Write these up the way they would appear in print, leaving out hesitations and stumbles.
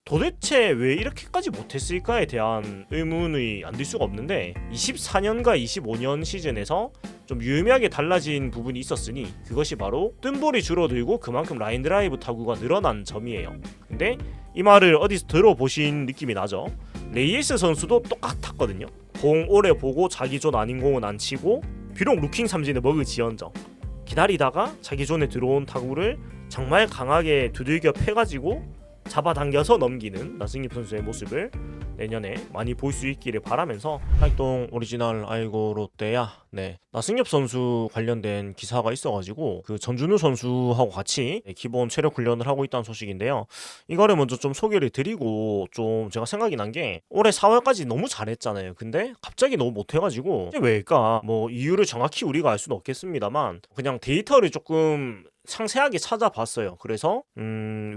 도대체 왜 이렇게까지 못했을까에 대한 의문이 안 들 수가 없는데 24년과 25년 시즌에서 좀 유의미하게 달라진 부분이 있었으니 그것이 바로 뜬볼이 줄어들고 그만큼 라인 드라이브 타구가 늘어난 점이에요. 근데 이 말을 어디서 들어보신 느낌이 나죠? 레이에스 선수도 똑같았거든요. 공 오래 보고 자기 존 아닌 공은 안 치고 비록 루킹 삼진을 먹을지언정 기다리다가 자기 존에 들어온 타구를 정말 강하게 두들겨 패가지고 잡아당겨서 넘기는 나승엽 선수의 모습을 내년에 많이 볼 수 있기를 바라면서 활동 오리지널 아이고 롯데야 나승엽 선수 관련된 기사가 있어가지고 그 전준우 선수하고 같이 기본 체력 훈련을 하고 있다는 소식인데요. 이거를 먼저 좀 소개를 드리고 좀 제가 생각이 난 게 올해 4월까지 너무 잘했잖아요. 근데 갑자기 너무 못해가지고 왜일까? 뭐 이유를 정확히 우리가 알 수는 없겠습니다만 그냥 데이터를 조금 상세하게 찾아봤어요. 그래서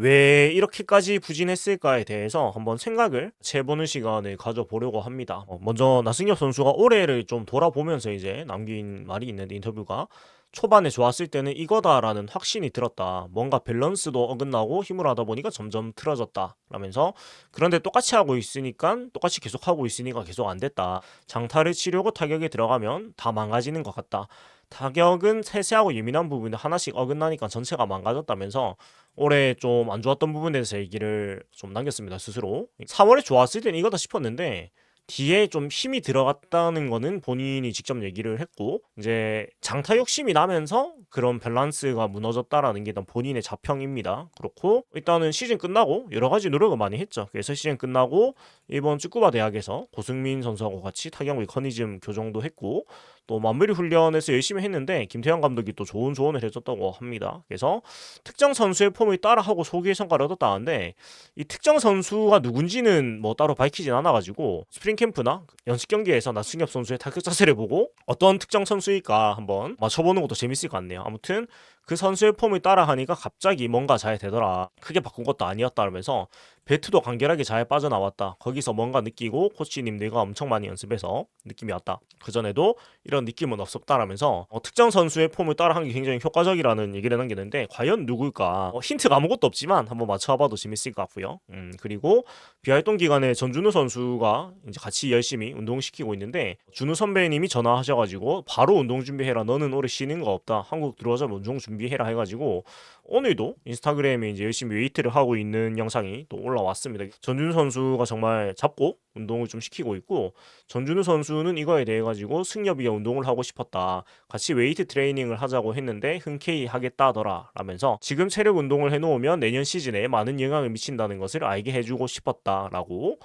왜 이렇게까지 부진했을까에 대해서 한번 생각을 해보는 시간을 가져보려고 합니다. 먼저 나승엽 선수가 올해를 좀 돌아보면서 이제 남긴 말이 있는데 인터뷰가 초반에 좋았을 때는 이거다라는 확신이 들었다. 뭔가 밸런스도 어긋나고 힘을 하다 보니까 점점 틀어졌다. 라면서 그런데 똑같이 하고 있으니까 똑같이 계속 하고 있으니까 계속 안 됐다. 장타를 치려고 타격에 들어가면 다 망가지는 것 같다. 타격은 세세하고 예민한 부분이 하나씩 어긋나니까 전체가 망가졌다면서 올해 좀 안 좋았던 부분에 대해서 얘기를 좀 남겼습니다. 스스로 4월에 좋았을 때는 이거다 싶었는데 뒤에 좀 힘이 들어갔다는 거는 본인이 직접 얘기를 했고 이제 장타 욕심이 나면서 그런 밸런스가 무너졌다라는 게 일단 본인의 자평입니다. 그렇고 일단은 시즌 끝나고 여러 가지 노력을 많이 했죠. 그래서 시즌 끝나고 일본 쯔쿠바 대학에서 고승민 선수하고 같이 타격 메커니즘 교정도 했고 또 마무리 훈련에서 열심히 했는데 김태형 감독이 또 좋은 조언을 해줬다고 합니다. 그래서 특정 선수의 폼을 따라하고 소기의 성과를 얻었다는데 이 특정 선수가 누군지는 뭐 따로 밝히진 않아가지고 스프링 캠프나 연습 경기에서 나승엽 선수의 타격 자세를 보고 어떤 특정 선수일까 한번 맞춰보는 것도 재밌을 것 같네요. 아무튼 그 선수의 폼을 따라하니까 갑자기 뭔가 잘 되더라. 크게 바꾼 것도 아니었다 그러면서 배트도 간결하게 잘 빠져나왔다. 거기서 뭔가 느끼고 코치님들과 엄청 많이 연습해서 느낌이 왔다. 그전에도 이런 느낌은 없었다라면서 특정 선수의 폼을 따라하는 게 굉장히 효과적이라는 얘기를 남기는데 과연 누굴까? 힌트가 아무것도 없지만 한번 맞춰봐도 재밌을 것 같고요. 그리고 비활동 기간에 전준우 선수가 이제 같이 열심히 운동시키고 있는데 준우 선배님이 전화하셔가지고 바로 운동 준비해라. 너는 올해 쉬는 거 없다. 한국 들어와서 운동 준비해라 해가지고 오늘도 인스타그램에 이제 열심히 웨이트를 하고 있는 영상이 또 올라왔습니다. 전준우 선수가 정말 잡고 운동을 좀 시키고 있고 전준우 선수는 이거에 대해 가지고 승엽이가 운동을 하고 싶었다. 같이 웨이트 트레이닝을 하자고 했는데 흔쾌히 하겠다더라 라면서 지금 체력 운동을 해놓으면 내년 시즌에 많은 영향을 미친다는 것을 알게 해주고 싶었다라고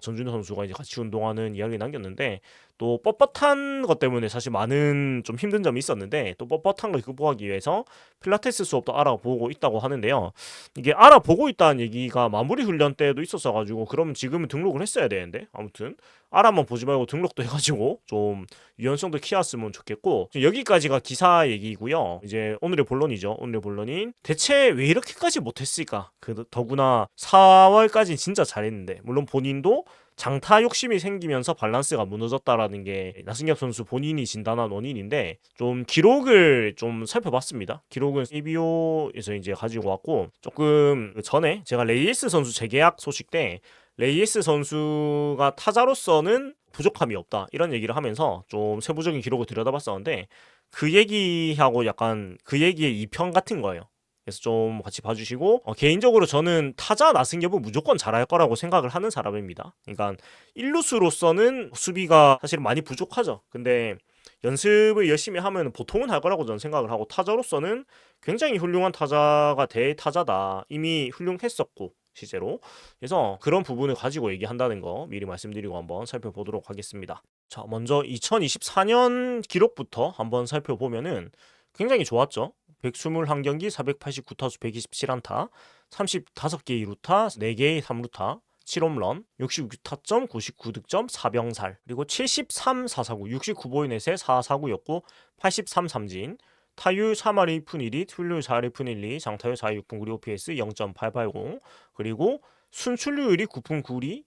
전준우 선수가 이제 같이 운동하는 이야기를 남겼는데 또 뻣뻣한 것 때문에 사실 많은 좀 힘든 점이 있었는데 또 뻣뻣한 걸 극복하기 위해서 필라테스 수업도 알아보고 있다고 하는데요. 이게 알아보고 있다는 얘기가 마무리 훈련 때도 있었어가지고 그럼 지금은 등록을 했어야 되는데 아무튼 알아만 보지 말고 등록도 해가지고 좀 유연성도 키웠으면 좋겠고 여기까지가 기사 얘기고요. 이제 오늘의 본론이죠. 오늘의 본론인 대체 왜 이렇게까지 못했을까? 더구나 4월까지 진짜 잘했는데 물론 본인도 장타 욕심이 생기면서 밸런스가 무너졌다라는 게 나승엽 선수 본인이 진단한 원인인데 좀 기록을 좀 살펴봤습니다. 기록은 KBO에서 이제 가지고 왔고 조금 전에 제가 레이에스 선수 재계약 소식 때 레이에스 선수가 타자로서는 부족함이 없다 이런 얘기를 하면서 좀 세부적인 기록을 들여다봤었는데 그 얘기하고 약간 그 얘기의 이편 같은 거예요. 그래서 좀 같이 봐주시고 개인적으로 저는 타자 나승엽은 무조건 잘할 거라고 생각을 하는 사람입니다. 그러니까 1루수로서는 수비가 사실 많이 부족하죠. 근데 연습을 열심히 하면 보통은 할 거라고 저는 생각을 하고 타자로서는 굉장히 훌륭한 타자가 될 타자다. 이미 훌륭했었고 실제로. 그래서 그런 부분을 가지고 얘기한다는 거 미리 말씀드리고 한번 살펴보도록 하겠습니다. 자, 먼저 2024년 기록부터 한번 살펴보면은 굉장히 좋았죠. 121경기 489타수 127안타 35개의 2루타 4개의 3루타 7홈런 69타점 99득점 4병살 그리고 73 4사구 69보이 넷에 4사구였고 83 삼진 타율 3할 1푼 1리 출루율 4할 1푼 1리 장타율 4할 6푼 9리 OPS 0.880 그리고 순출루율이 9푼 9리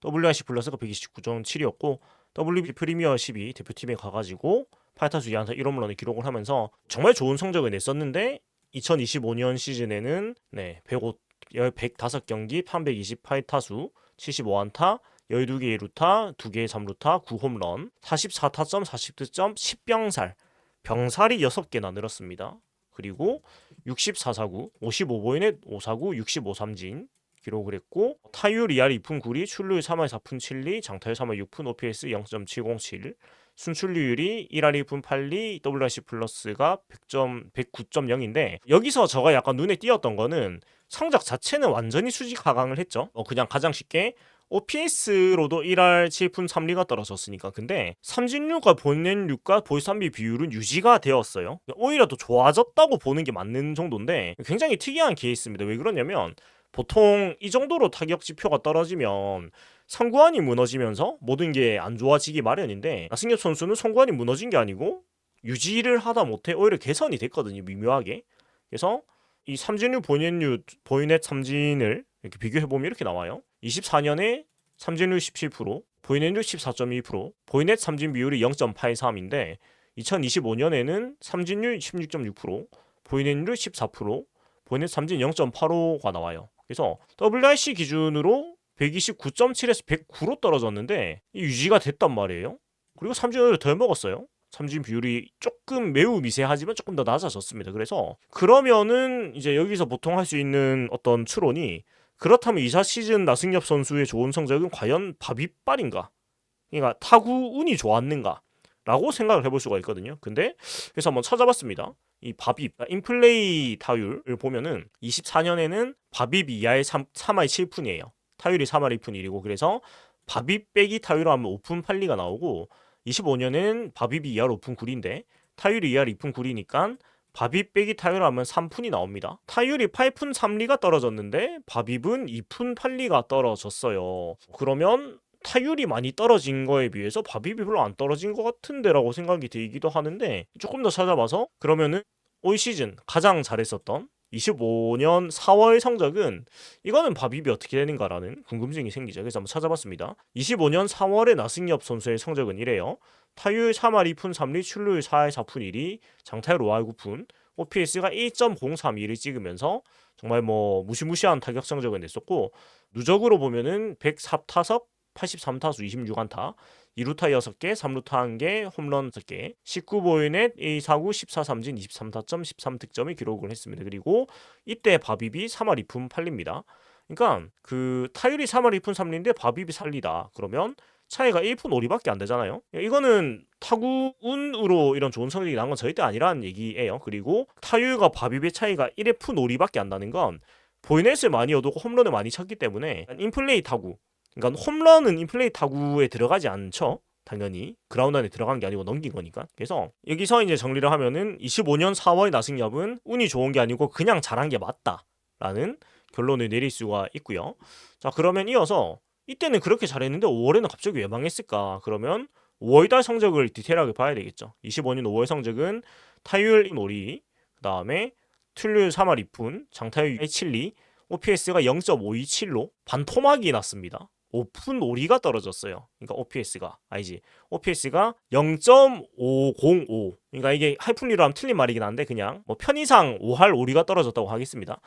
WRC 플러스가 129.7이었고 WB 프리미어 12 대표팀에 가가지고 8타수 2안타 1홈런을 기록을 하면서 정말 좋은 성적을 냈었는데 2025년 시즌에는 105 105경기 1128타수 75안타 12개의 루타 2개의 3루타 9홈런 44타점 40득점 10병살 병살이 6개나 늘었습니다. 그리고 64사구 55보이넷 5사구 65삼진 기록을 했고 타율 2할 2푼 9리 출루율 3할 4푼 7리 장타율 3할 6푼 OPS 0.707 순출루율이 1할 2푼 8리 WRC 플러스가 109.0인데 여기서 저가 약간 눈에 띄었던 거는 성적 자체는 완전히 수직 하강을 했죠. 그냥 가장 쉽게 OPS로도 1할 7푼 3리가 떨어졌으니까. 근데 삼진률과 본넷률과 볼삼비 비율은 유지가 되었어요. 오히려 더 좋아졌다고 보는 게 맞는 정도인데 굉장히 특이한 케이스입니다. 왜 그러냐면 보통 이 정도로 타격 지표가 떨어지면 선구안이 무너지면서 모든 게 안 좋아지기 마련인데 나승엽 선수는 선구안이 무너진 게 아니고 유지를 하다 못해 오히려 개선이 됐거든요. 미묘하게. 그래서 이 삼진율 보이넷 삼진을 이렇게 비교해보면 이렇게 나와요. 24년에 삼진율 17%, 보이넷율 14.2%, 보이넷 삼진 비율이 0.83인데 2025년에는 삼진율 16.6%, 보이넷율 14%, 보이넷 삼진 0.85가 나와요. 그래서 WRC 기준으로 129.7에서 109로 떨어졌는데 유지가 됐단 말이에요. 그리고 삼진을 덜 먹었어요. 삼진 비율이 조금 매우 미세하지만 조금 더 낮아졌습니다. 그래서 그러면은 이제 여기서 보통 할 수 있는 어떤 추론이 그렇다면 2차 시즌 나승엽 선수의 좋은 성적은 과연 밥이빨인가? 그러니까 타구 운이 좋았는가? 라고 생각을 해볼 수가 있거든요. 근데 그래서 한번 찾아봤습니다. 이 밥입, 인플레이 타율을 보면은 24년에는 밥입 2할 3할 7푼이에요. 타율이 3할 2푼 1이고 그래서 밥입 빼기 타율로 하면 5푼 8리가 나오고 25년에는 밥입이 2할 5푼 9리인데 타율이 2할 2푼 9리니까 밥입 빼기 타율 하면 3푼이 나옵니다. 타율이 8푼 3리가 떨어졌는데 밥입은 2푼 8리가 떨어졌어요. 그러면 타율이 많이 떨어진 거에 비해서 밥입이 별로 안 떨어진 것 같은데 라고 생각이 들기도 하는데 조금 더 찾아봐서 그러면은 올 시즌 가장 잘했었던 25년 4월 성적은 이거는 밥입이 어떻게 되는가라는 궁금증이 생기죠. 그래서 한번 찾아봤습니다. 25년 4월의 나승엽 선수의 성적은 이래요. 타율 3할 2푼 3리, 출루율 4할 4푼 1리, 장타율 5할 9푼, OPS가 1.032를 찍으면서 정말 뭐 무시무시한 타격 성적을 냈었고 누적으로 보면은 104타석 83타수 26안타 2루타 6개 3루타 1개 홈런 6개 19보이넷 1사구 14삼진 23타점 13득점을 기록을 했습니다. 그리고 이때 밥입이 3할 2푼 8리입니다. 그러니까 그 타율이 3할 2푼 3리인데 밥입이 4리다. 그러면 차이가 1푼 5리밖에 안 되잖아요. 이거는 타구운으로 이런 좋은 성적이 난 건 절대 아니라는 얘기예요. 그리고 타율과 밥입의 차이가 1푼 5리밖에 안 나는 건 보이넷을 많이 얻고 홈런을 많이 쳤기 때문에 인플레이 타구 그러니까 홈런은 인플레이 타구에 들어가지 않죠. 당연히 그라운드 안에 들어간 게 아니고 넘긴 거니까. 그래서 여기서 이제 정리를 하면은 25년 4월 나승엽은 운이 좋은 게 아니고 그냥 잘한 게 맞다라는 결론을 내릴 수가 있고요. 자 그러면 이어서 이때는 그렇게 잘했는데 5월에는 갑자기 왜 망했을까? 그러면 5월달 성적을 디테일하게 봐야 되겠죠. 25년 5월 성적은 타율 5리, 그 다음에 출루율 3할 2푼, 장타율 7리, OPS가 0.527로 반토막이 났습니다. 5푼 5리가 떨어졌어요. 그러니까 OPS가 0.505. 그러니까 이게 하이픈리로 하면 틀린 말이긴 한데 그냥 뭐 편의상 5할 5리가 떨어졌다고 하겠습니다.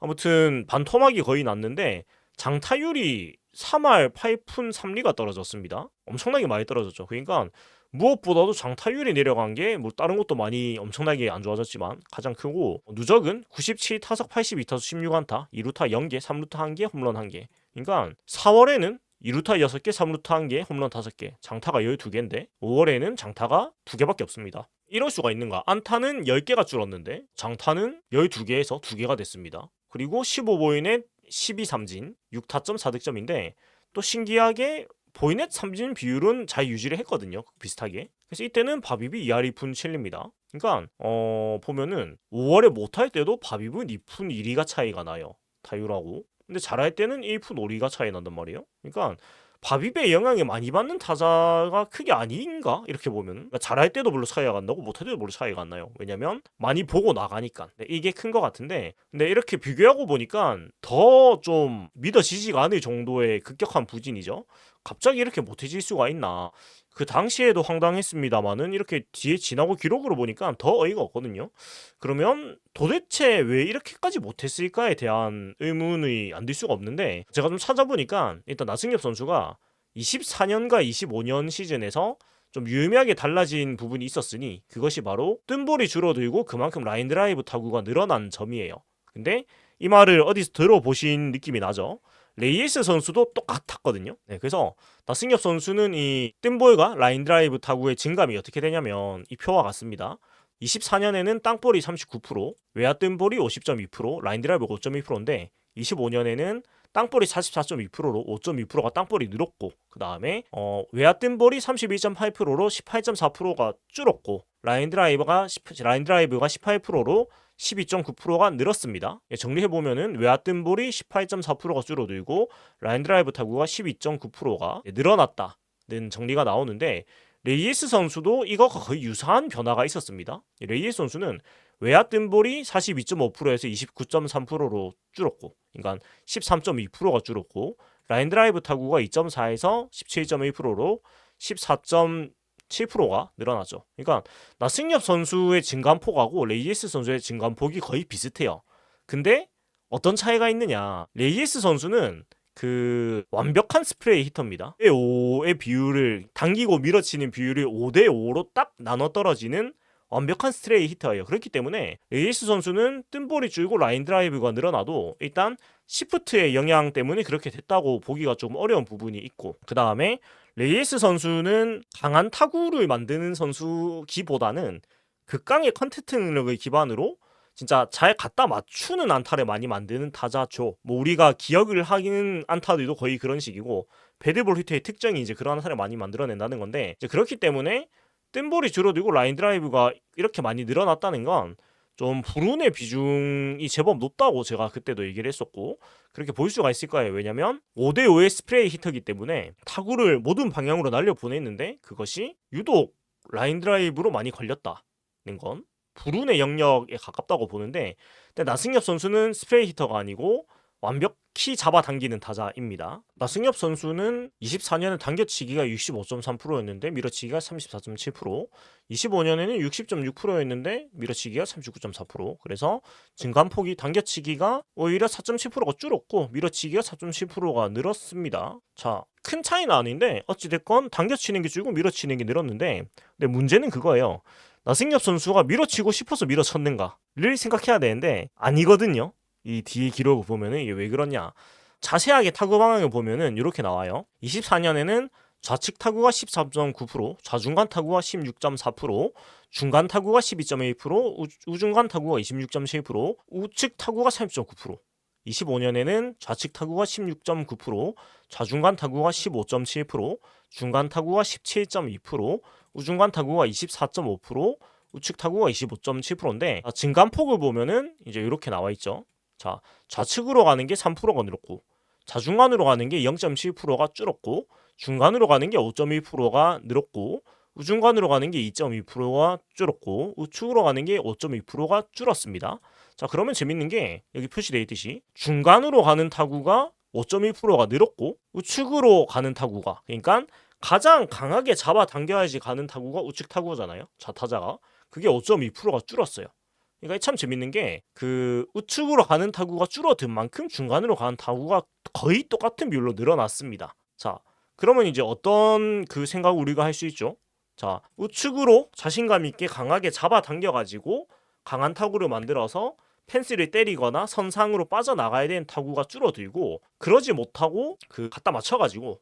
아무튼 반토막이 거의 났는데 장타율이 3할 8푼 3리가 떨어졌습니다. 엄청나게 많이 떨어졌죠. 그러니까 무엇보다도 장타율이 내려간 게 뭐 다른 것도 많이 엄청나게 안 좋아졌지만 가장 크고 누적은 97타석 82타수 16안타 2루타 0개 3루타 1개 홈런 1개. 그러니까 4월에는 2루타 6개 3루타 1개 홈런 5개 장타가 12개인데 5월에는 장타가 2개밖에 없습니다. 이럴 수가 있는가? 안타는 10개가 줄었는데 장타는 12개에서 2개가 됐습니다. 그리고 15보이넷 12삼진 6타점 4득점인데 또 신기하게 보이넷 삼진 비율은 잘 유지를 했거든요. 비슷하게. 그래서 이때는 밥입이 2할 2푼 7리입니다. 그러니까 보면은 5월에 못할 때도 밥입은 2푼 1리가 차이가 나요. 타율하고. 근데 잘할 때는 1푼 5리가 차이 난단 말이에요. 그러니까 밥입의 영향을 많이 받는 타자가 크게 아닌가? 이렇게 보면 그러니까 잘할 때도 별로 차이가 안 나고 못할 때도 별로 차이가 안 나요. 왜냐면 많이 보고 나가니까. 이게 큰 것 같은데 근데 이렇게 비교하고 보니까 더 좀 믿어지지가 않을 정도의 급격한 부진이죠. 갑자기 이렇게 못해질 수가 있나? 그 당시에도 황당했습니다만은 이렇게 뒤에 지나고 기록으로 보니까 더 어이가 없거든요. 그러면 도대체 왜 이렇게까지 못했을까에 대한 의문이 안 들 수가 없는데, 제가 좀 찾아보니까 일단 나승엽 선수가 24년과 25년 시즌에서 좀 유의미하게 달라진 부분이 있었으니 그것이 바로 뜬볼이 줄어들고 그만큼 라인 드라이브 타구가 늘어난 점이에요. 근데 이 말을 어디서 들어보신 느낌이 나죠? 레이에스 선수도 똑같았거든요. 네, 그래서 나승엽 선수는 이 뜬볼과 라인 드라이브 타구의 증감이 어떻게 되냐면 이 표와 같습니다. 24년에는 땅볼이 39%, 외야 뜬볼이 50.2%, 라인 드라이브가 5.2%인데 25년에는 땅볼이 44.2%로 5.2%가 땅볼이 늘었고, 그 다음에 외야 뜬볼이 32.8%로 18.4%가 줄었고, 라인 드라이브가 18%로 12.9%가 늘었습니다. 정리해보면은 외야 뜬볼이 18.4%가 줄어들고 라인 드라이브 타구가 12.9%가 늘어났다는 정리가 나오는데, 레이에스 선수도 이거가 거의 유사한 변화가 있었습니다. 레이에스 선수는 외야 뜬볼이 42.5%에서 29.3%로 줄었고, 그러니까 13.2%가 줄었고, 라인 드라이브 타구가 2.4에서 17.1%로 14.7%가 늘어나죠. 그러니까 나승엽 선수의 증감폭하고 레이에스 선수의 증감폭이 거의 비슷해요. 근데 어떤 차이가 있느냐? 레이에스 선수는 그 완벽한 스프레이 히터입니다. 5의 비율을 당기고 밀어치는 비율이 5대5로 딱 나눠 떨어지는 완벽한 스트레이 히터예요. 그렇기 때문에 레이스 선수는 뜬볼이 줄고 라인 드라이브가 늘어나도 일단 시프트의 영향 때문에 그렇게 됐다고 보기가 좀 어려운 부분이 있고, 그 다음에 레이스 선수는 강한 타구를 만드는 선수기보다는 극강의 컨택트 능력을 기반으로 진짜 잘 갖다 맞추는 안타를 많이 만드는 타자죠. 뭐 우리가 기억을 하는 안타들도 거의 그런 식이고, 배드볼 히트의 특징이 이제 그런 안타를 많이 만들어낸다는 건데, 이제 그렇기 때문에 뜬볼이 줄어들고 라인 드라이브가 이렇게 많이 늘어났다는 건 좀 불운의 비중이 제법 높다고 제가 그때도 얘기를 했었고, 그렇게 볼 수가 있을 거예요. 왜냐면 5대5의 스프레이 히터이기 때문에 타구를 모든 방향으로 날려보냈는데 그것이 유독 라인 드라이브로 많이 걸렸다는 건 불운의 영역에 가깝다고 보는데, 근데 나승엽 선수는 스프레이 히터가 아니고 완벽히 잡아당기는 타자입니다. 나승엽 선수는 24년에 당겨치기가 65.3%였는데 밀어치기가 34.7%, 25년에는 60.6%였는데 밀어치기가 39.4%. 그래서 증감폭이 당겨치기가 오히려 4.7%가 줄었고 밀어치기가 4.7%가 늘었습니다. 자, 큰 차이는 아닌데 어찌됐건 당겨치는 게 줄고 밀어치는 게 늘었는데, 근데 문제는 그거예요. 나승엽 선수가 밀어치고 싶어서 밀어쳤는가를 생각해야 되는데 아니거든요. 이 뒤에 기록을 보면은 이게 왜 그러냐, 자세하게 타구 방향을 보면은 이렇게 나와요. 24년에는 좌측 타구가 13.9%, 좌중간 타구가 16.4%, 중간 타구가 12.1%, 우중간 타구가 26.7%, 우측 타구가 30.9%. 25년에는 좌측 타구가 16.9%, 좌중간 타구가 15.7%, 중간 타구가 17.2%, 우중간 타구가 24.5%, 우측 타구가 25.7%인데 증감폭을 보면은 이제 이렇게 나와 있죠. 자, 좌측으로 가는 게 3%가 늘었고, 좌중간으로 가는 게 0.7%가 줄었고, 중간으로 가는 게 5.1%가 늘었고, 우중간으로 가는 게 2.2%가 줄었고, 우측으로 가는 게 5.2%가 줄었습니다. 자, 그러면 재밌는 게 여기 표시되어 있듯이 중간으로 가는 타구가 5.1%가 늘었고, 우측으로 가는 타구가, 그러니까 가장 강하게 잡아당겨야지 가는 타구가 우측 타구잖아요. 좌타자가. 그게 5.2%가 줄었어요. 그러니까 참 재밌는 게 그 우측으로 가는 타구가 줄어든 만큼 중간으로 가는 타구가 거의 똑같은 비율로 늘어났습니다. 자, 그러면 이제 어떤 그 생각을 우리가 할 수 있죠? 자, 우측으로 자신감 있게 강하게 잡아당겨가지고 강한 타구를 만들어서 펜스를 때리거나 선상으로 빠져나가야 되는 타구가 줄어들고, 그러지 못하고 그 갖다 맞춰가지고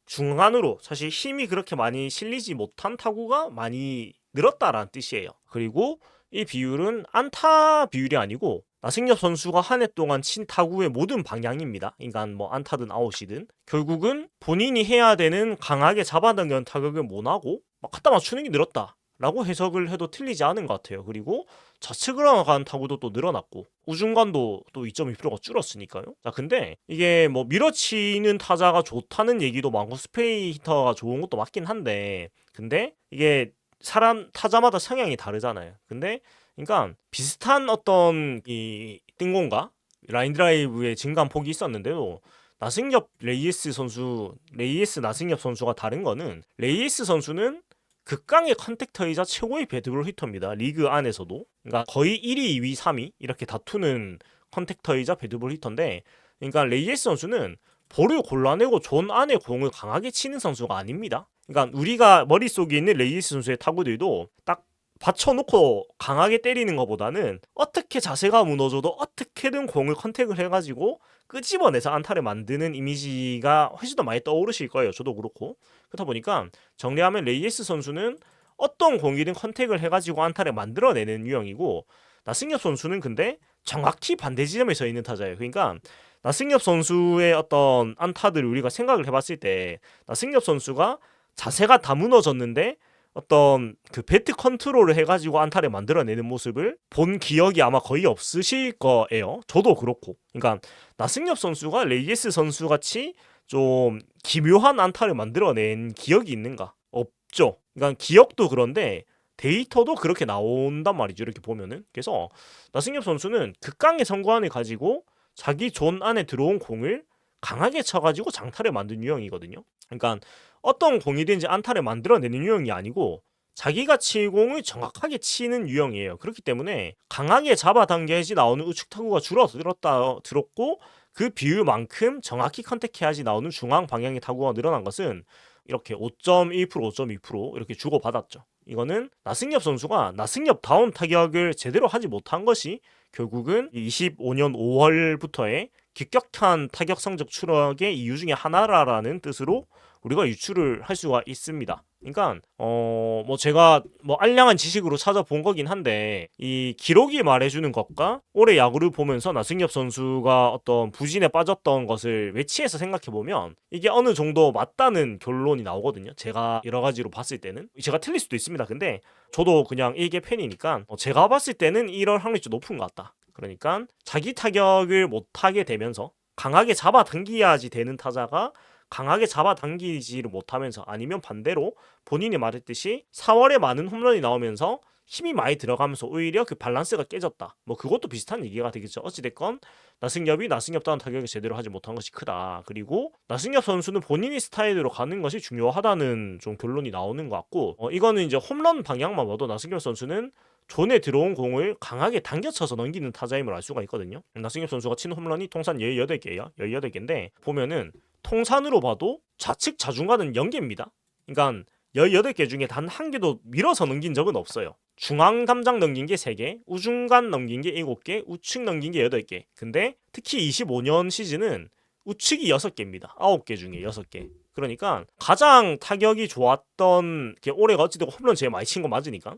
중간으로 사실 힘이 그렇게 많이 실리지 못한 타구가 많이 늘었다라는 뜻이에요. 그리고 이 비율은 안타 비율이 아니고 나승엽 선수가 한 해 동안 친 타구의 모든 방향입니다. 그러니까 뭐 안타든 아웃이든 결국은 본인이 해야 되는 강하게 잡아당기는 타격을 못하고 막 갖다 맞추는 게 늘었다 라고 해석을 해도 틀리지 않은 것 같아요. 그리고 좌측으로 가는 타구도 또 늘어났고 우중간도 또 2.2%가 줄었으니까요. 자, 근데 이게 뭐 밀어치는 타자가 좋다는 얘기도 많고 스프레이 히터가 좋은 것도 맞긴 한데, 근데 이게 사람 타자마다 성향이 다르잖아요. 근데 그러니까 비슷한 어떤 이 뜬공과 라인 드라이브의 증감폭이 있었는데도 나승엽 레이에스 선수, 레이에스 나승엽 선수가 다른 거는 레이에스 선수는 극강의 컨택터이자 최고의 배드볼 히터입니다. 리그 안에서도. 그러니까 거의 1위, 2위, 3위 이렇게 다투는 컨택터이자 배드볼 히터인데, 그러니까 레이에스 선수는 볼을 골라내고 존 안에 공을 강하게 치는 선수가 아닙니다. 그러니까 우리가 머릿속에 있는 레이에스 선수의 타구들도 딱 받쳐놓고 강하게 때리는 것보다는 어떻게 자세가 무너져도 어떻게든 공을 컨택을 해가지고 끄집어내서 안타를 만드는 이미지가 훨씬 더 많이 떠오르실 거예요. 저도 그렇고. 그렇다 보니까 정리하면 레이에스 선수는 어떤 공이든 컨택을 해가지고 안타를 만들어내는 유형이고, 나승엽 선수는 근데 정확히 반대 지점에 서 있는 타자예요. 그러니까 나승엽 선수의 어떤 안타들을 우리가 생각을 해봤을 때, 나승엽 선수가 자세가 다 무너졌는데 어떤 그 배트 컨트롤을 해가지고 안타를 만들어내는 모습을 본 기억이 아마 거의 없으실 거예요. 저도 그렇고. 그러니까 나승엽 선수가 레이에스 선수 같이 좀 기묘한 안타를 만들어낸 기억이 있는가? 없죠. 그러니까 기억도 그런데 데이터도 그렇게 나온단 말이죠. 이렇게 보면은. 그래서 나승엽 선수는 극강의 성관을 가지고 자기 존 안에 들어온 공을 강하게 쳐가지고 장타를 만든 유형이거든요. 그러니까 어떤 공이든지 안타를 만들어내는 유형이 아니고 자기가 칠 공을 정확하게 치는 유형이에요. 그렇기 때문에 강하게 잡아당겨야지 나오는 우측 타구가 줄었고, 그 비율만큼 정확히 컨택해야지 나오는 중앙 방향의 타구가 늘어난 것은 이렇게 5.1%, 5.2% 이렇게 주고받았죠. 이거는 나승엽 선수가 나승엽다운 타격을 제대로 하지 못한 것이 결국은 25년 5월부터의 급격한 타격 성적 추락의 이유 중에 하나라는 뜻으로 우리가 유추를 할 수가 있습니다. 그러니까 뭐 제가 뭐 알량한 지식으로 찾아본 거긴 한데, 이 기록이 말해주는 것과 올해 야구를 보면서 나승엽 선수가 어떤 부진에 빠졌던 것을 매치해서 생각해 보면 이게 어느 정도 맞다는 결론이 나오거든요. 제가 여러 가지로 봤을 때는 제가 틀릴 수도 있습니다. 근데 저도 그냥 일개 팬이니까 제가 봤을 때는 이럴 확률이 좀 높은 것 같다. 그러니까 자기 타격을 못하게 되면서 강하게 잡아당겨야지 되는 타자가 강하게 잡아당기지를 못하면서, 아니면 반대로 본인이 말했듯이 4월에 많은 홈런이 나오면서 힘이 많이 들어가면서 오히려 그 밸런스가 깨졌다. 뭐 그것도 비슷한 얘기가 되겠죠. 어찌됐건 나승엽이 나승엽다운 타격을 제대로 하지 못한 것이 크다. 그리고 나승엽 선수는 본인의 스타일대로 가는 것이 중요하다는 좀 결론이 나오는 것 같고, 이거는 이제 홈런 방향만 봐도 나승엽 선수는 존에 들어온 공을 강하게 당겨쳐서 넘기는 타자임을 알 수가 있거든요. 나승엽 선수가 치는 홈런이 통산 18개예요. 18개인데 보면은 통산으로 봐도 좌측 자중간은 0개입니다. 그러니까 18개 중에 단 한 개도 밀어서 넘긴 적은 없어요. 중앙 담장 넘긴 게 3개, 우중간 넘긴 게 7개, 우측 넘긴 게 8개. 근데 특히 25년 시즌은 우측이 6개입니다. 9개 중에 6개. 그러니까 가장 타격이 좋았던 게 올해가 어찌됐건 홈런 제일 많이 친 거 맞으니까.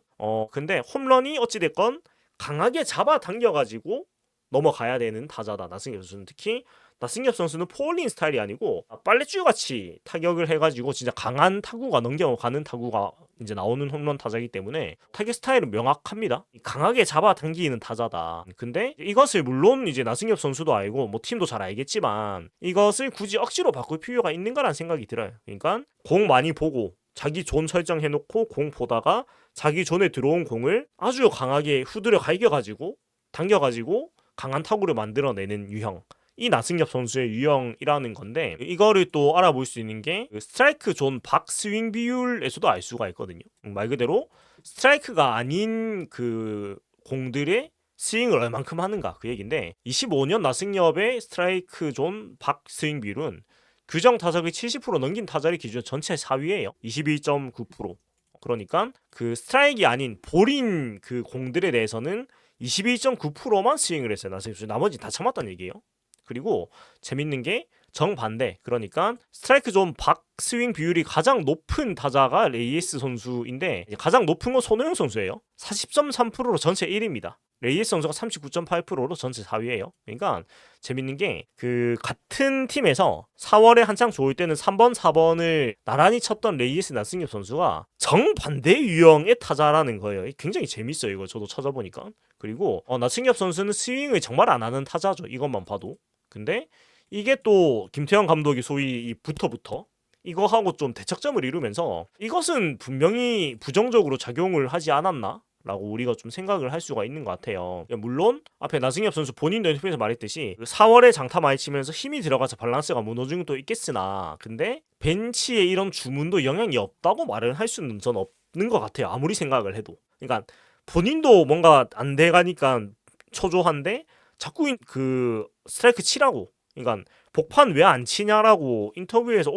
근데 홈런이 어찌됐건 강하게 잡아당겨가지고 넘어가야 되는 타자다. 나승엽 선수는 특히 나승엽 선수는 포올린 스타일이 아니고 빨래줄같이 타격을 해가지고 진짜 강한 타구가 넘겨가는 타구가 이제 나오는 홈런 타자이기 때문에 타격 스타일은 명확합니다. 강하게 잡아당기는 타자다. 근데 이것을 물론 이제 나승엽 선수도 알고 뭐 팀도 잘 알겠지만 이것을 굳이 억지로 바꿀 필요가 있는가라는 생각이 들어요. 그러니까 공 많이 보고 자기 존 설정해놓고 공 보다가 자기 존에 들어온 공을 아주 강하게 후드려 갈겨가지고 당겨가지고 강한 타구를 만들어내는 유형, 이 나승엽 선수의 유형이라는 건데, 이거를 또 알아볼 수 있는 게 스트라이크 존 박 스윙 비율에서도 알 수가 있거든요. 말 그대로 스트라이크가 아닌 그 공들의 스윙을 얼만큼 하는가, 그 얘기인데 25년 나승엽의 스트라이크 존 박 스윙 비율은 규정 타석의 70% 넘긴 타자를 기준 전체 4위예요. 21.9%. 그러니까 그 스트라이크가 아닌 볼인 그 공들에 대해서는 21.9%만 스윙을 했어요. 나머지 다 참았다는 얘기예요. 그리고 재밌는 게 정반대, 그러니까 스트라이크 존 박 스윙 비율이 가장 높은 타자가 레이에스 선수인데 가장 높은 건 손호영 선수예요. 40.3%로 전체 1위입니다. 레이에스 선수가 39.8%로 전체 4위예요. 그러니까 재밌는 게 그 같은 팀에서 4월에 한창 좋을 때는 3번, 4번을 나란히 쳤던 레이에스 나승엽 선수가 정반대 유형의 타자라는 거예요. 굉장히 재밌어요. 이거 저도 찾아보니까. 그리고 나승엽 선수는 스윙을 정말 안 하는 타자죠. 이것만 봐도. 근데 이게 또 김태형 감독이 소위 이 부터 이거하고 좀 대척점을 이루면서 이것은 분명히 부정적으로 작용을 하지 않았나? 라고 우리가 좀 생각을 할 수가 있는 것 같아요. 물론 앞에 나승엽 선수 본인도 인터뷰에서 말했듯이 4월에 장타 많이 치면서 힘이 들어가서 밸런스가 무너진 것도 있겠으나 근데 벤치에 이런 주문도 영향이 없다고 말을 할 수는 전 없는 것 같아요. 아무리 생각을 해도. 그러니까 본인도 뭔가 안 돼가니까 초조한데 자꾸 그 스트라이크 치라고. 그러니까 복판 왜 안 치냐라고 인터뷰에서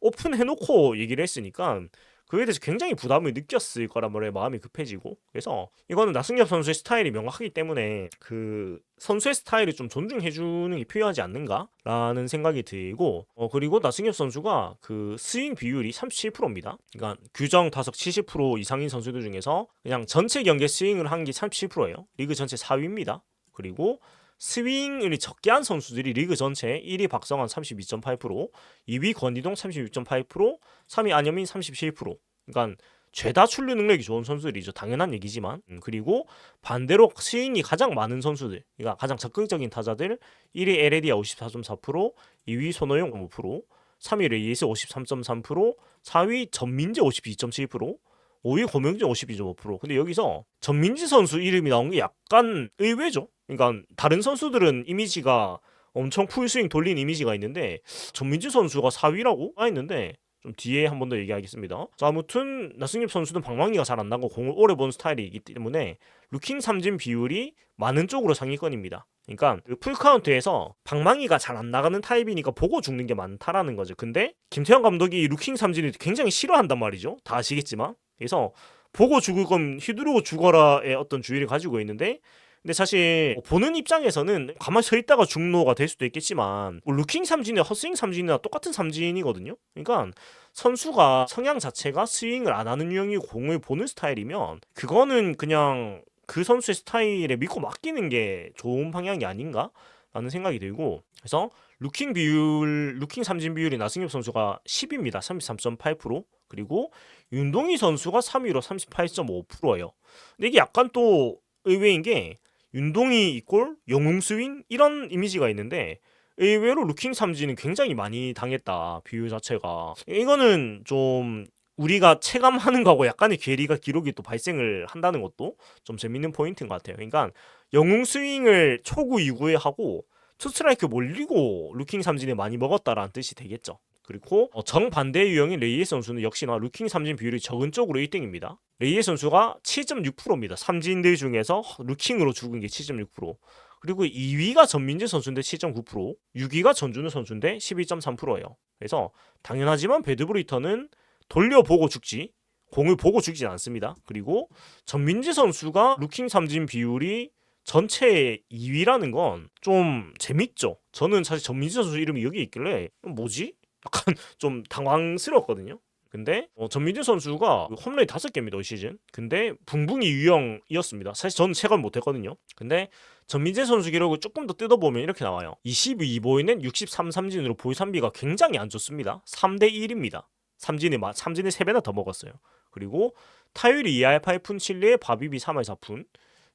오픈해놓고 얘기를 했으니까 그에 대해서 굉장히 부담을 느꼈을 거란 말에 마음이 급해지고, 그래서 이거는 나승엽 선수의 스타일이 명확하기 때문에 그 선수의 스타일을 좀 존중해주는 게 필요하지 않는가라는 생각이 들고, 그리고 나승엽 선수가 그 스윙 비율이 37%입니다. 그러니까 규정 타석 70% 이상인 선수들 중에서 그냥 전체 경기 스윙을 한 게 37%예요. 리그 전체 4위입니다. 그리고 스윙을 적게 한 선수들이 리그 전체 1위 박성환 32.8%, 2위 권희동 36.8%, 3위 안현민 37%. 그러니까 죄다 출루 능력이 좋은 선수들이죠. 당연한 얘기지만. 그리고 반대로 스윙이 가장 많은 선수들, 그러니까 가장 적극적인 타자들 1위 에레디아 54.4%, 2위 손호영 5%, 3위 레이스 53.3%, 4위 전민재 52.7%, 5위 고명진 52.5%. 근데 여기서 전민지 선수 이름이 나온 게 약간 의외죠. 그러니까 다른 선수들은 이미지가 엄청 풀스윙 돌린 이미지가 있는데 전민지 선수가 4위라고 했는데 좀 뒤에 한 번 더 얘기하겠습니다. 자, 아무튼 나승엽 선수는 방망이가 잘 안 나고 공을 오래 본 스타일이기 때문에 루킹 삼진 비율이 많은 쪽으로 상위권입니다. 그러니까 그 풀카운트에서 방망이가 잘 안 나가는 타입이니까 보고 죽는 게 많다라는 거죠. 근데 김태형 감독이 루킹 삼진을 굉장히 싫어한단 말이죠. 다 아시겠지만. 그래서 보고 죽을 건 휘두르고 죽어라의 어떤 주의를 가지고 있는데, 근데 사실 보는 입장에서는 가만히 서 있다가 중노가 될 수도 있겠지만 루킹 삼진이나 헛스윙 삼진이나 똑같은 삼진이거든요. 그러니까 선수가 성향 자체가 스윙을 안 하는 유형이고 공을 보는 스타일이면 그거는 그냥 그 선수의 스타일에 믿고 맡기는 게 좋은 방향이 아닌가? 라는 생각이 들고, 그래서 루킹 삼진 비율이 나승엽 선수가 10입니다. 33.8%. 그리고 윤동희 선수가 3위로 38.5%예요. 근데 이게 약간 또 의외인 게 윤동희 이꼴 영웅 스윙 이런 이미지가 있는데 의외로 루킹 삼진은 굉장히 많이 당했다. 비율 자체가. 이거는 좀 우리가 체감하는 거하고 약간의 괴리가 기록이 또 발생을 한다는 것도 좀 재밌는 포인트인 것 같아요. 그러니까 영웅 스윙을 초구 2구에 하고 투 스트라이크 몰리고 루킹 삼진을 많이 먹었다라는 뜻이 되겠죠. 그리고 정반대 유형인 레이에스 선수는 역시나 루킹 삼진 비율이 적은 쪽으로 1등입니다. 레이에스 선수가 7.6%입니다. 삼진들 중에서 루킹으로 죽은 게 7.6%. 그리고 2위가 전민재 선수인데 7.9%, 6위가 전준우 선수인데 12.3%예요. 그래서 당연하지만 배드브리터는 돌려보고 죽지, 공을 보고 죽진 않습니다. 그리고 전민재 선수가 루킹 삼진 비율이 전체 2위라는 건 좀 재밌죠. 저는 사실 전민재 선수 이름이 여기 있길래 뭐지? 약간 좀 당황스러웠거든요. 근데 전민재 선수가 홈런이 5개입니다 올 시즌. 근데 붕붕이 유형이었습니다. 사실 저는 체감 못했거든요. 근데 전민재 선수 기록을 조금 더 뜯어보면 이렇게 나와요. 22보이는 63 삼진으로 볼 3비가 굉장히 안 좋습니다. 3대 1입니다. 삼진을 3배나 더 먹었어요. 그리고 타율이 2할 8푼 7리에 바비비 3할 4푼.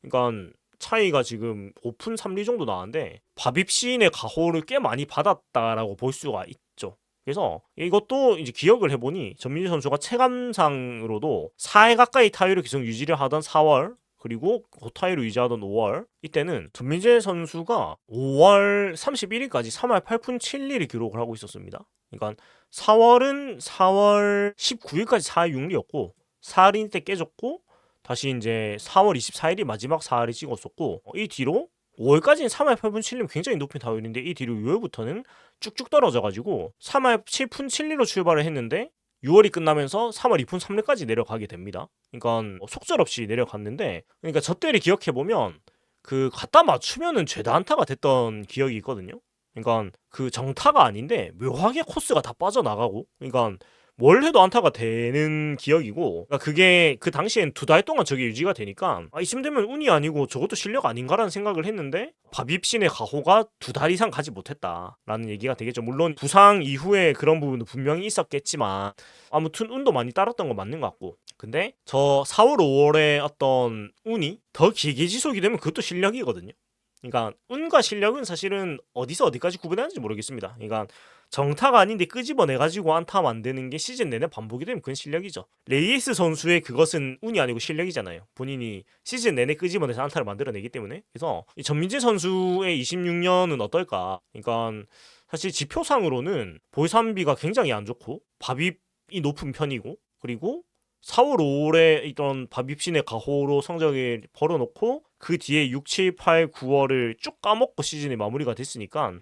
그러니까 차이가 지금 5푼 3리 정도 나는데 바빕 시인의 가호를 꽤 많이 받았다라고 볼 수가 있죠. 그래서 이것도 이제 기억을 해보니 전민재 선수가 체감상으로도 4회 가까이 타율을 계속 유지를 하던 4월, 그리고 고타율을 유지하던 5월, 이때는 전민재 선수가 5월 31일까지 3할 8푼 7리를 기록을 하고 있었습니다. 그러니까 4월은 4월 19일까지 4할 6리였고 4할인 때 깨졌고 다시 이제 4월 24일이 마지막 4할을 찍었었고, 이 뒤로 5월까지는 3할 8푼 7리면 굉장히 높은 타율인데 이 뒤로 6월부터는 쭉쭉 떨어져가지고 3할 7푼 7리로 출발을 했는데 6월이 끝나면서 3월 2푼 3리까지 내려가게 됩니다. 그러니까 속절없이 내려갔는데, 그러니까 저 때를 기억해보면 그 갖다 맞추면은 죄다 안타가 됐던 기억이 있거든요. 그러니까 그 정타가 아닌데 묘하게 코스가 다 빠져나가고, 그러니까 뭘 해도 안타가 되는 기억이고, 그러니까 그게 그 당시엔 2달 동안 저게 유지가 되니까 이쯤 되면 운이 아니고 저것도 실력 아닌가라는 생각을 했는데 바빕신의 가호가 2달 이상 가지 못했다라는 얘기가 되겠죠. 물론 부상 이후에 그런 부분도 분명히 있었겠지만 아무튼 운도 많이 따랐던 건 맞는 것 같고, 근데 저 4월 5월에 어떤 운이 더 길게 지속이 되면 그것도 실력이거든요. 그러니까 운과 실력은 사실은 어디서 어디까지 구분하는지 모르겠습니다. 그러니까 정타가 아닌데 끄집어내 가지고 안타 만드는 게 시즌 내내 반복이 되면 그건 실력이죠. 레이에스 선수의 그것은 운이 아니고 실력이잖아요. 본인이 시즌 내내 끄집어내서 안타를 만들어내기 때문에. 그래서 이 전민재 선수의 26년은 어떨까? 그러니까 사실 지표상으로는 볼삼비가 굉장히 안 좋고 밥입이 높은 편이고, 그리고 4월 5월에 있던 밥입신의 가호로 성적을 벌어놓고 그 뒤에 6, 7, 8, 9월을 쭉 까먹고 시즌이 마무리가 됐으니까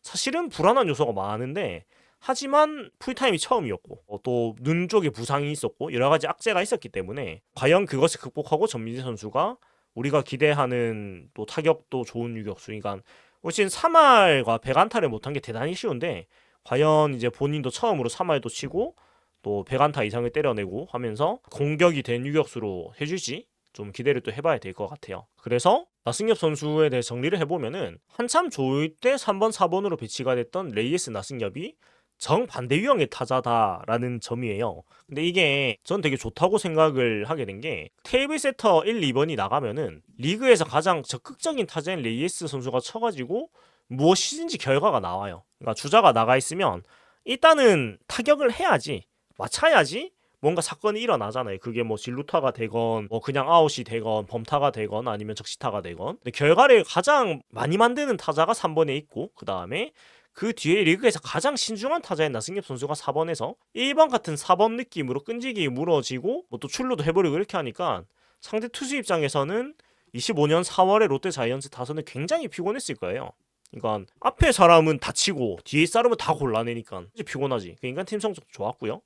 사실은 불안한 요소가 많은데, 하지만 풀타임이 처음이었고 또 눈 쪽에 부상이 있었고 여러 가지 악재가 있었기 때문에 과연 그것을 극복하고 전민재 선수가 우리가 기대하는 또 타격도 좋은 유격수, 그러니까 올 시즌 3할과 100안타를 못한 게 대단히 쉬운데 과연 이제 본인도 처음으로 3할도 치고 또 100안타 이상을 때려내고 하면서 공격이 된 유격수로 해주지, 좀 기대를 또 해봐야 될 것 같아요. 그래서 나승엽 선수에 대해 정리를 해보면은 한참 좋을 때 3번, 4번으로 배치가 됐던 레이에스 나승엽이 정반대 유형의 타자다라는 점이에요. 근데 이게 전 되게 좋다고 생각을 하게 된 게, 테이블 세터 1, 2번이 나가면은 리그에서 가장 적극적인 타자인 레이에스 선수가 쳐가지고 무엇이든지 결과가 나와요. 그러니까 주자가 나가 있으면 일단은 타격을 해야지, 맞춰야지 뭔가 사건이 일어나잖아요. 그게 뭐 진루타가 되건 뭐 그냥 아웃이 되건 범타가 되건 아니면 적시타가 되건. 근데 결과를 가장 많이 만드는 타자가 3번에 있고, 그 다음에 그 뒤에 리그에서 가장 신중한 타자인 나승엽 선수가 4번에서 1번 같은 4번 느낌으로 끈질기게 물어지고 뭐 또 출루도 해버리고 이렇게 하니까 상대 투수 입장에서는 25년 4월에 롯데 자이언츠 타선은 굉장히 피곤했을 거예요. 그러니까 앞에 사람은 다치고 뒤에 사람은 다 골라내니까 이제 피곤하지. 그러니까 팀 성적 좋았고요.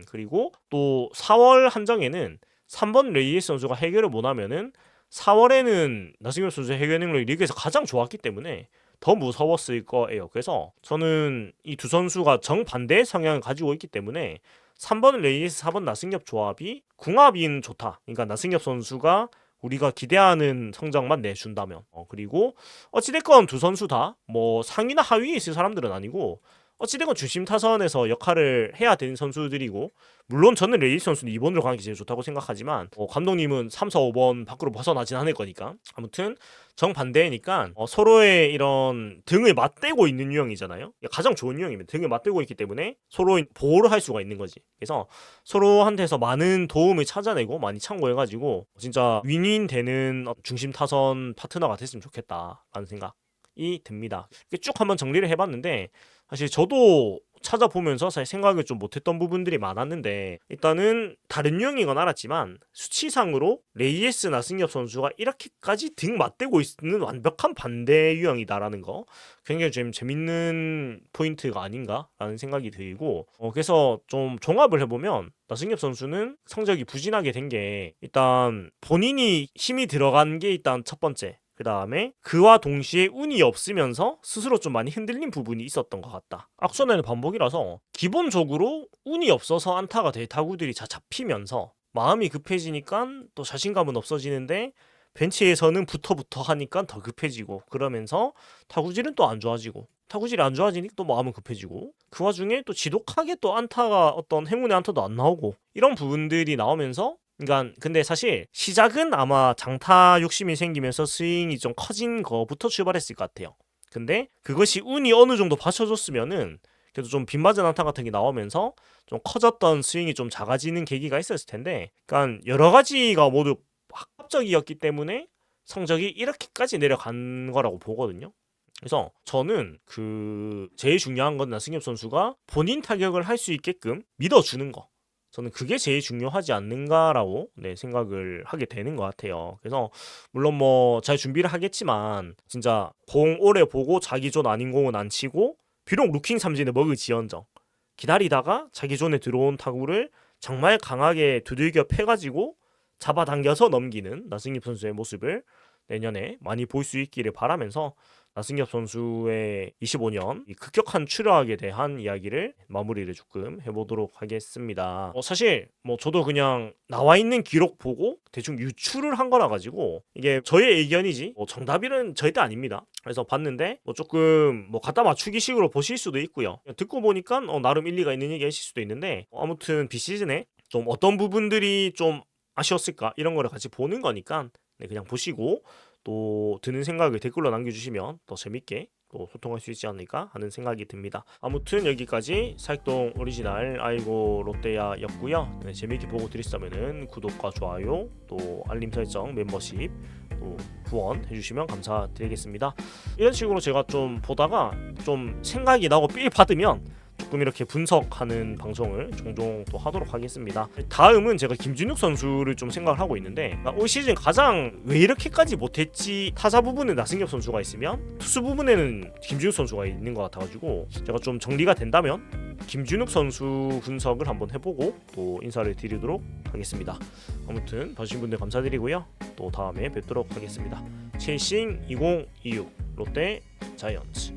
그리고 또 4월 한정에는 3번 레이에스 선수가 해결을 못하면은 4월에는 나승엽 선수의 해결 능력이 리그에서 가장 좋았기 때문에 더 무서웠을 거예요. 그래서 저는 이 두 선수가 정반대의 성향을 가지고 있기 때문에 3번 레이에스 4번 나승엽 조합이 궁합인 좋다. 그러니까 나승엽 선수가 우리가 기대하는 성적만 내준다면, 그리고 어찌됐건 두 선수 다 뭐 상위나 하위에 있을 사람들은 아니고 어찌됐건 중심 타선에서 역할을 해야 되는 선수들이고, 물론 저는 레이스 선수는 2번으로 가는 게 제일 좋다고 생각하지만 감독님은 3, 4, 5번 밖으로 벗어나진 않을 거니까, 아무튼 정반대니까 서로의 이런 등을 맞대고 있는 유형이잖아요. 가장 좋은 유형이면 등을 맞대고 있기 때문에 서로 보호를 할 수가 있는 거지. 그래서 서로한테서 많은 도움을 찾아내고 많이 참고해가지고 진짜 윈윈 되는 중심 타선 파트너가 됐으면 좋겠다라는 생각이 듭니다. 쭉 한번 정리를 해봤는데 사실 저도 찾아보면서 사실 생각을 좀 못했던 부분들이 많았는데, 일단은 다른 유형인 건 알았지만 수치상으로 레이에스 나승엽 선수가 이렇게까지 등 맞대고 있는 완벽한 반대 유형이다라는 거 굉장히 좀 재밌는 포인트가 아닌가라는 생각이 들고, 그래서 좀 종합을 해보면 나승엽 선수는 성적이 부진하게 된 게 일단 본인이 힘이 들어간 게 일단 첫 번째, 그 다음에 그와 동시에 운이 없으면서 스스로 좀 많이 흔들린 부분이 있었던 것 같다. 악순환의 반복이라서 기본적으로 운이 없어서 안타가 될 타구들이 다 잡히면서 마음이 급해지니까 또 자신감은 없어지는데 벤치에서는 붙어 하니까 더 급해지고, 그러면서 타구질은 또 안 좋아지고, 타구질이 안 좋아지니까 또 마음은 급해지고, 그 와중에 또 지독하게 또 안타가 어떤 행운의 안타도 안 나오고, 이런 부분들이 나오면서, 그러니까 근데 사실 시작은 아마 장타 욕심이 생기면서 스윙이 좀 커진 거부터 출발했을 것 같아요. 근데 그것이 운이 어느 정도 받쳐줬으면은 그래도 좀 빗맞은 안타 같은 게 나오면서 좀 커졌던 스윙이 좀 작아지는 계기가 있었을 텐데, 그러니까 여러 가지가 모두 합적이었기 때문에 성적이 이렇게까지 내려간 거라고 보거든요. 그래서 저는 제일 중요한 건 나승엽 선수가 본인 타격을 할 수 있게끔 믿어주는 거, 저는 그게 제일 중요하지 않는가라고 생각을 하게 되는 것 같아요. 그래서 물론 뭐 잘 준비를 하겠지만 진짜 공 오래 보고 자기 존 아닌 공은 안 치고, 비록 루킹 삼진을 먹을지언정 기다리다가 자기 존에 들어온 타구를 정말 강하게 두들겨 패가지고 잡아당겨서 넘기는 나승엽 선수의 모습을 내년에 많이 볼 수 있기를 바라면서 나승엽 선수의 25년 급격한 추락에 대한 이야기를 마무리를 조금 해보도록 하겠습니다. 사실 뭐 저도 그냥 나와 있는 기록 보고 대충 유추를 한 거라 가지고 이게 저의 의견이지 정답이는 절대 아닙니다. 그래서 봤는데 뭐 조금 뭐 갖다 맞추기 식으로 보실 수도 있고요. 듣고 보니까 나름 일리가 있는 얘기 하실 수도 있는데, 아무튼 비시즌에 좀 어떤 부분들이 좀 아쉬웠을까 이런 거를 같이 보는 거니까 그냥 보시고, 또 드는 생각을 댓글로 남겨주시면 더 재밌게 또 소통할 수 있지 않을까 하는 생각이 듭니다. 아무튼 여기까지 사익동 오리지널 아이고 롯데야였고요. 네, 재밌게 보고 드리셨다면은 구독과 좋아요 또 알림 설정 멤버십 또 후원 해주시면 감사드리겠습니다. 이런 식으로 제가 좀 보다가 좀 생각이 나고 삘 받으면 조금 이렇게 분석하는 방송을 종종 또 하도록 하겠습니다. 다음은 제가 김준욱 선수를 좀 생각을 하고 있는데 올 시즌 가장 왜 이렇게까지 못했지 타자 부분에 나승엽 선수가 있으면 투수 부분에는 김준욱 선수가 있는 것 같아가지고 제가 좀 정리가 된다면 김준욱 선수 분석을 한번 해보고 또 인사를 드리도록 하겠습니다. 아무튼 봐주신 분들 감사드리고요. 또 다음에 뵙도록 하겠습니다. 첼싱 2026 롯데 자이언츠